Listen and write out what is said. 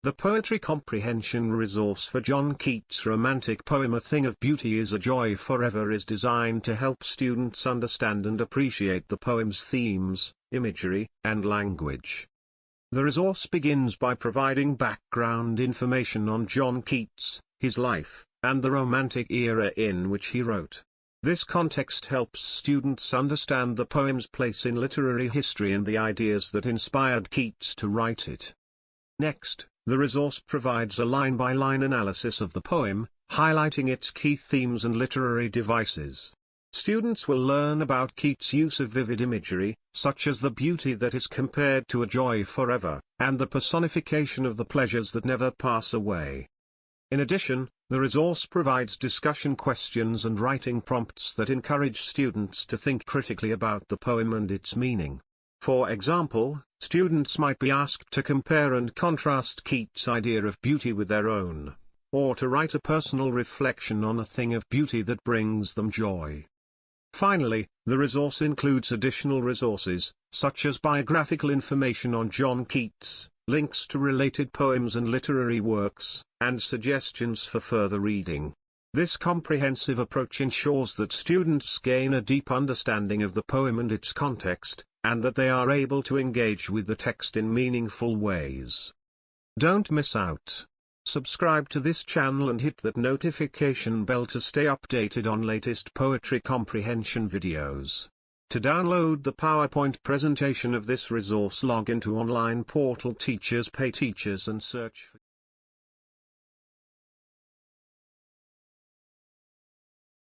The Poetry Comprehension resource for John Keats' romantic poem A Thing of Beauty is a Joy Forever is designed to help students understand and appreciate the poem's themes, imagery, and language. The resource begins by providing background information on John Keats, his life, and the Romantic era in which he wrote. This context helps students understand the poem's place in literary history and the ideas that inspired Keats to write it. Next, the resource provides a line-by-line analysis of the poem, highlighting its key themes and literary devices. Students will learn about Keats' use of vivid imagery, such as the beauty that is compared to a joy forever, and the personification of the pleasures that never pass away. In addition, the resource provides discussion questions and writing prompts that encourage students to think critically about the poem and its meaning. For example, students might be asked to compare and contrast Keats' idea of beauty with their own, or to write a personal reflection on a thing of beauty that brings them joy. Finally, the resource includes additional resources, such as biographical information on John Keats, links to related poems and literary works, and suggestions for further reading. This comprehensive approach ensures that students gain a deep understanding of the poem and its context, and that they are able to engage with the text in meaningful ways. Don't miss out. Subscribe to this channel and hit that notification bell to stay updated on latest poetry comprehension videos. To download the PowerPoint presentation of this resource, log into online portal Teachers Pay Teachers and search for